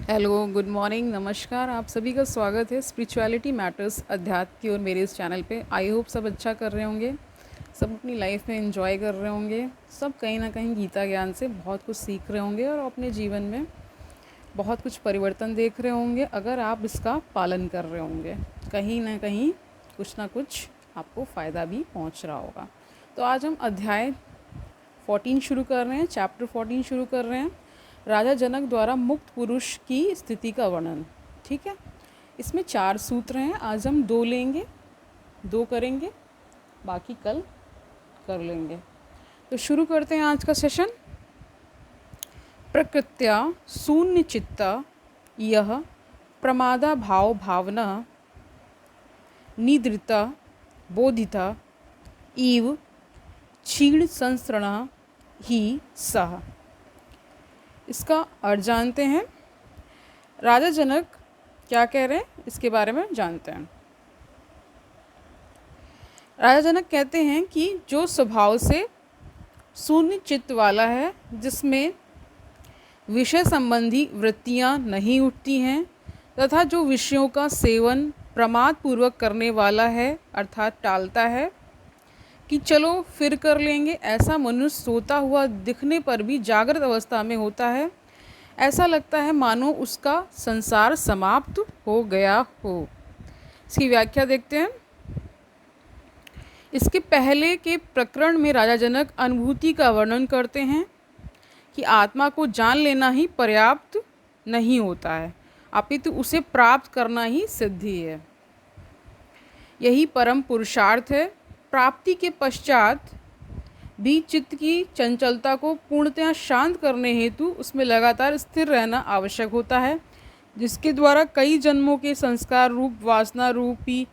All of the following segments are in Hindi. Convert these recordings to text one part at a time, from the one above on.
हेलो, गुड मॉर्निंग, नमस्कार। आप सभी का स्वागत है स्पिरिचुअलिटी मैटर्स अध्यात्म की ओर मेरे इस चैनल पे। आई होप सब अच्छा कर रहे होंगे, सब अपनी लाइफ में एंजॉय कर रहे होंगे, सब कहीं ना कहीं गीता ज्ञान से बहुत कुछ सीख रहे होंगे और अपने जीवन में बहुत कुछ परिवर्तन देख रहे होंगे अगर आप इसका पालन कर रहे होंगे। कहीं ना कहीं कुछ ना कुछ आपको फ़ायदा भी पहुंच रहा होगा। तो आज हम अध्याय 14 शुरू कर रहे हैं, चैप्टर 14 शुरू कर रहे हैं। राजा जनक द्वारा मुक्त पुरुष की स्थिति का वर्णन। ठीक है, इसमें 4 सूत्र हैं। आज हम 2 लेंगे, 2 करेंगे, बाकी कल कर लेंगे। तो शुरू करते हैं आज का सेशन। प्रकृत्या शून्य चित्ता यह प्रमादा भाव भावना निद्रिता बोधिता इव क्षीण संसरण ही सह। इसका अर्थ जानते हैं। राजा जनक क्या कह रहे हैं इसके बारे में जानते हैं। राजा जनक कहते हैं कि जो स्वभाव से शून्य चित्त वाला है, जिसमें विषय संबंधी वृत्तियां नहीं उठती हैं तथा जो विषयों का सेवन प्रमाद पूर्वक करने वाला है अर्थात टालता है कि चलो फिर कर लेंगे, ऐसा मनुष्य सोता हुआ दिखने पर भी जागृत अवस्था में होता है। ऐसा लगता है मानो उसका संसार समाप्त हो गया हो। इसकी व्याख्या देखते हैं। इसके पहले के प्रकरण में राजा जनक अनुभूति का वर्णन करते हैं कि आत्मा को जान लेना ही पर्याप्त नहीं होता है, अपितु उसे प्राप्त करना ही सिद्धि है। यही परम पुरुषार्थ है। प्राप्ति के पश्चात भी चित्त की चंचलता को पूर्णतः शांत करने हेतु उसमें लगातार स्थिर रहना आवश्यक होता है, जिसके द्वारा कई जन्मों के संस्कार रूप वासना रूपी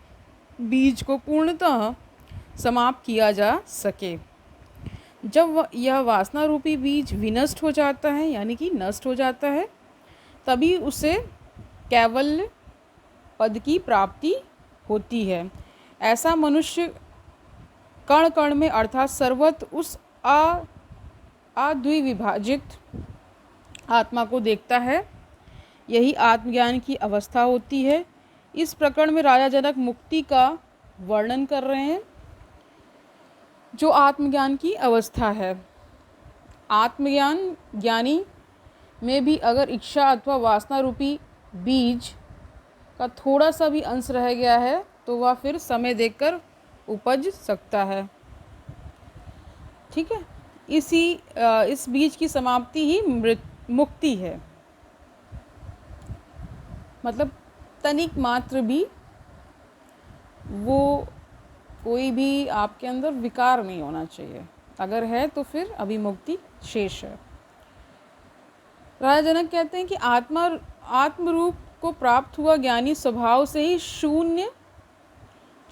बीज को पूर्णतः समाप्त किया जा सके। जब यह वासना रूपी बीज विनष्ट हो जाता है, यानी कि नष्ट हो जाता है, तभी उसे कैवल्य पद की प्राप्ति होती है। ऐसा मनुष्य कण कण में अर्थात सर्वत्र उस अद्विभाजित आत्मा को देखता है। यही आत्मज्ञान की अवस्था होती है। इस प्रकरण में राजा जनक मुक्ति का वर्णन कर रहे हैं, जो आत्मज्ञान की अवस्था है। आत्मज्ञान ज्ञानी में भी अगर इच्छा अथवा वासना रूपी बीज का थोड़ा सा भी अंश रह गया है तो वह फिर समय देखकर उपज सकता है। ठीक है, इस बीज की समाप्ति ही मुक्ति है। मतलब तनिक मात्र भी वो कोई भी आपके अंदर विकार नहीं होना चाहिए, अगर है तो फिर अभी मुक्ति शेष है। राजा जनक कहते हैं कि आत्मरूप को प्राप्त हुआ ज्ञानी स्वभाव से ही शून्य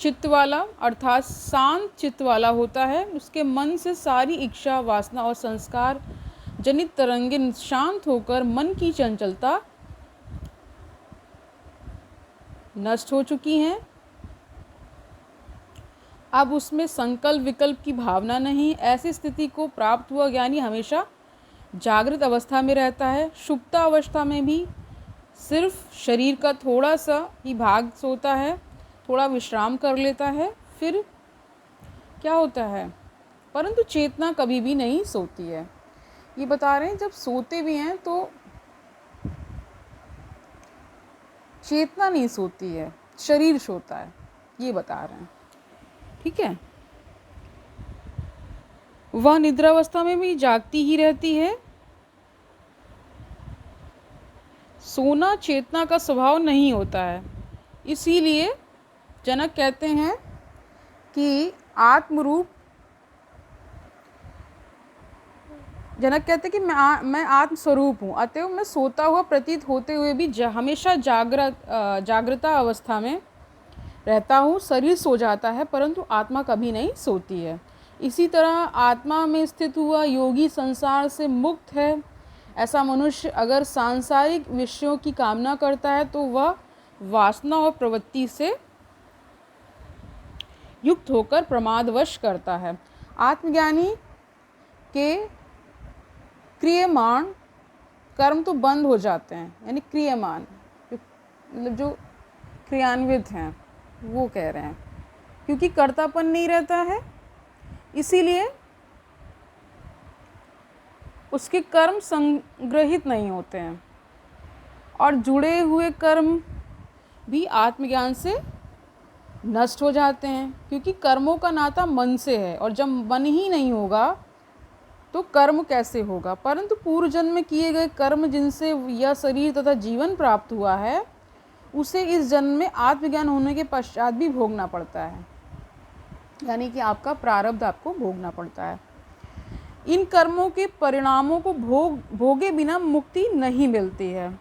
चित्त वाला अर्थात शांत चित्त वाला होता है। उसके मन से सारी इच्छा वासना और संस्कार जनित तरंगें शांत होकर मन की चंचलता नष्ट हो चुकी हैं। अब उसमें संकल्प विकल्प की भावना नहीं। ऐसी स्थिति को प्राप्त हुआ ज्ञानी हमेशा जागृत अवस्था में रहता है। सुप्ता अवस्था में भी सिर्फ शरीर का थोड़ा सा ही भाग सोता है, थोड़ा विश्राम कर लेता है, फिर क्या होता है, परंतु चेतना कभी भी नहीं सोती है। ये बता रहे हैं जब सोते भी हैं तो चेतना नहीं सोती है, शरीर सोता है, ये बता रहे हैं। ठीक है, वह निद्रावस्था में भी जागती ही रहती है। सोना चेतना का स्वभाव नहीं होता है। इसीलिए जनक कहते हैं कि जनक कहते हैं कि मैं आत्मस्वरूप हूँ, अतएव मैं सोता हुआ प्रतीत होते हुए भी हमेशा जागृता अवस्था में रहता हूँ। शरीर सो जाता है परंतु आत्मा कभी नहीं सोती है। इसी तरह आत्मा में स्थित हुआ योगी संसार से मुक्त है। ऐसा मनुष्य अगर सांसारिक विषयों की कामना करता है तो वह वासना और प्रवृत्ति से युक्त होकर प्रमादवश करता है। आत्मज्ञानी के क्रियमाण कर्म तो बंद हो जाते हैं, यानी क्रियमान, मतलब जो क्रियान्वित हैं वो कह रहे हैं, क्योंकि कर्तापन नहीं रहता है, इसीलिए उसके कर्म संग्रहित नहीं होते हैं, और जुड़े हुए कर्म भी आत्मज्ञान से नष्ट हो जाते हैं, क्योंकि कर्मों का नाता मन से है, और जब मन ही नहीं होगा तो कर्म कैसे होगा। परंतु पूर्व जन्म में किए गए कर्म जिनसे यह शरीर तथा जीवन प्राप्त हुआ है, उसे इस जन्म में आत्मज्ञान होने के पश्चात भी भोगना पड़ता है, यानी कि आपका प्रारब्ध आपको भोगना पड़ता है। इन कर्मों के परिणामों को भोगे बिना मुक्ति नहीं मिलती है,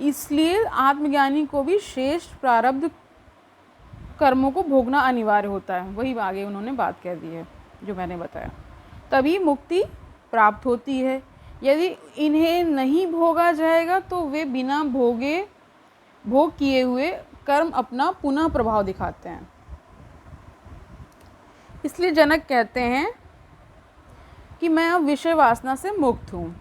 इसलिए आत्मज्ञानी को भी शेष प्रारब्ध कर्मों को भोगना अनिवार्य होता है। वही आगे उन्होंने बात कह दी है जो मैंने बताया, तभी मुक्ति प्राप्त होती है। यदि इन्हें नहीं भोगा जाएगा तो वे बिना भोग किए हुए कर्म अपना पुनः प्रभाव दिखाते हैं। इसलिए जनक कहते हैं कि मैं अब विषय वासना से मुक्त हूँ,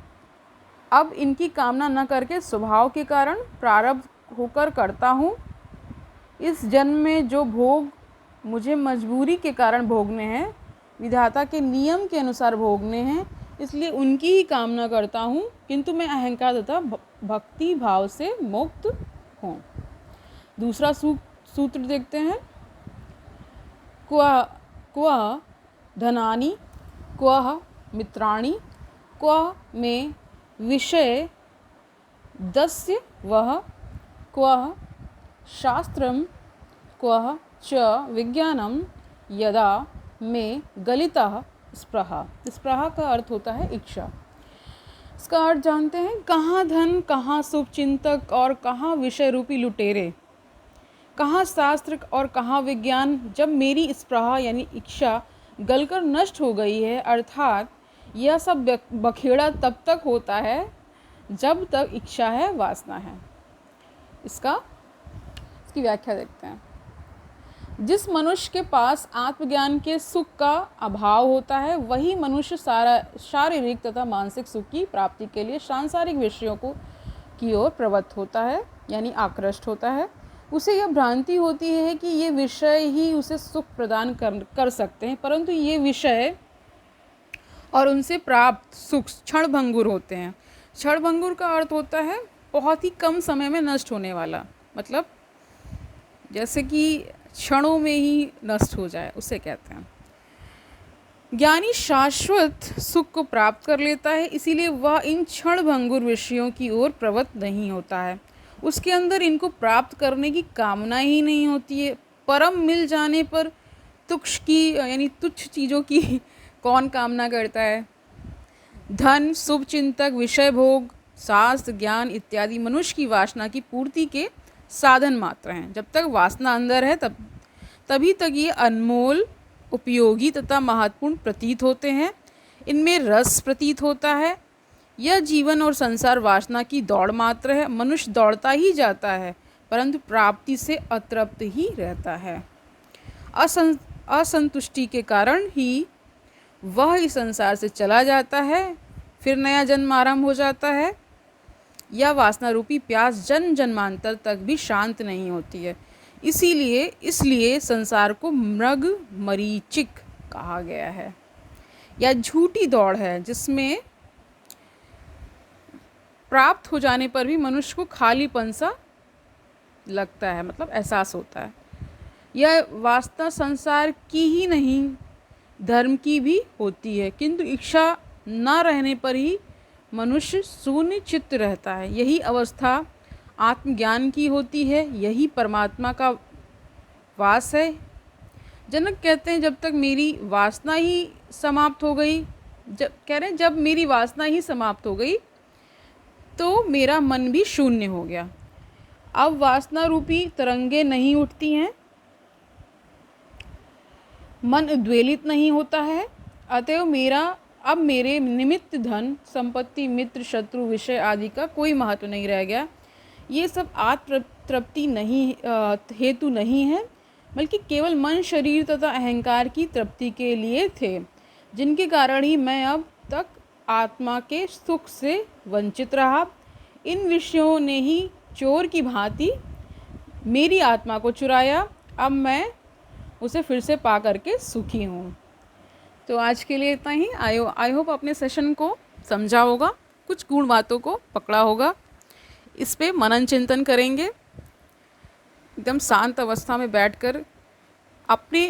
अब इनकी कामना न करके स्वभाव के कारण प्रारब्ध होकर करता हूँ। इस जन्म में जो भोग मुझे मजबूरी के कारण भोगने हैं, विधाता के नियम के अनुसार भोगने हैं, इसलिए उनकी ही कामना करता हूँ, किंतु मैं अहंकार तथा भक्ति भाव से मुक्त हूँ। दूसरा सूत्र देखते हैं। क्व धनानि क्व मित्राणि क्व मे विषय दस्य वह क्व शास्त्रम क्व च विज्ञानम यदा में गलितः स्पृहा। स्पृहा का अर्थ होता है इच्छा। इसका अर्थ जानते हैं। कहाँ धन, कहाँ शुभचिंतक और कहाँ विषय रूपी लुटेरे, कहाँ शास्त्र और कहाँ विज्ञान। जब मेरी स्पृहा यानी इच्छा गलकर नष्ट हो गई है, अर्थात यह सब बखेड़ा तब तक होता है जब तक इच्छा है, वासना है। इसकी व्याख्या देखते हैं। जिस मनुष्य के पास आत्मज्ञान के सुख का अभाव होता है, वही मनुष्य शारीरिक तथा मानसिक सुख की प्राप्ति के लिए सांसारिक विषयों की ओर प्रवृत्त होता है, यानी आकृष्ट होता है। उसे यह भ्रांति होती है कि ये विषय ही उसे सुख प्रदान कर सकते हैं, परंतु ये विषय और उनसे प्राप्त सुख क्षणभंगुर होते हैं। क्षणभंगुर का अर्थ होता है बहुत ही कम समय में नष्ट होने वाला, मतलब जैसे कि क्षणों में ही नष्ट हो जाए, उसे कहते हैं। ज्ञानी शाश्वत सुख को प्राप्त कर लेता है, इसीलिए वह इन क्षणभंगुर विषयों की ओर प्रवृत्त नहीं होता है। उसके अंदर इनको प्राप्त करने की कामना ही नहीं होती है। परम मिल जाने पर तुच्छ चीज़ों की कौन कामना करता है। धन, शुभ चिंतक, विषय भोग, शास्त्र, ज्ञान इत्यादि मनुष्य की वासना की पूर्ति के साधन मात्र हैं। जब तक वासना अंदर है तभी तक ये अनमोल, उपयोगी तथा महत्वपूर्ण प्रतीत होते हैं। इनमें रस प्रतीत होता है। यह जीवन और संसार वासना की दौड़ मात्र है। मनुष्य दौड़ता ही जाता है, परंतु प्राप्ति से अतृप्त ही रहता है। असंतुष्टि के कारण ही वह इस संसार से चला जाता है, फिर नया जन्म आरंभ हो जाता है। यह वासना रूपी प्यास जन्म जन्मांतर तक भी शांत नहीं होती है। इसलिए संसार को मृग मरीचिक कहा गया है। यह झूठी दौड़ है जिसमें प्राप्त हो जाने पर भी मनुष्य को खालीपन सा लगता है, मतलब एहसास होता है। यह वासना संसार की ही नहीं, धर्म की भी होती है, किंतु इच्छा न रहने पर ही मनुष्य शून्य चित्त रहता है। यही अवस्था आत्मज्ञान की होती है, यही परमात्मा का वास है। जनक कहते हैं जब तक मेरी वासना ही समाप्त हो गई, जब मेरी वासना ही समाप्त हो गई तो मेरा मन भी शून्य हो गया। अब वासना रूपी तरंगे नहीं उठती हैं, मन उद्वेलित नहीं होता है। अतएव मेरे निमित्त धन, संपत्ति, मित्र, शत्रु, विषय आदि का कोई महत्व नहीं रह गया। ये सब आत्मतृप्ति हेतु नहीं है, बल्कि केवल मन, शरीर तथा अहंकार की तृप्ति के लिए थे, जिनके कारण ही मैं अब तक आत्मा के सुख से वंचित रहा। इन विषयों ने ही चोर की भांति मेरी आत्मा को चुराया, अब मैं उसे फिर से पा करके सुखी हूँ। तो आज के लिए इतना ही। आई होप अपने सेशन को समझा होगा, कुछ गूढ़ बातों को पकड़ा होगा। इस पे मनन चिंतन करेंगे, एकदम शांत अवस्था में बैठकर अपने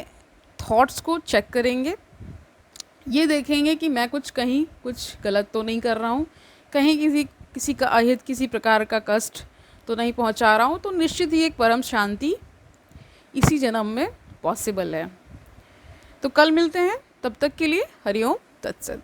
थॉट्स को चेक करेंगे। ये देखेंगे कि मैं कहीं कुछ गलत तो नहीं कर रहा हूँ, कहीं किसी का अहित, किसी प्रकार का कष्ट तो नहीं पहुँचा रहा हूँ। तो निश्चित ही एक परम शांति इसी जन्म में पॉसिबल है। तो कल मिलते हैं, तब तक के लिए हरिओम तत्सत।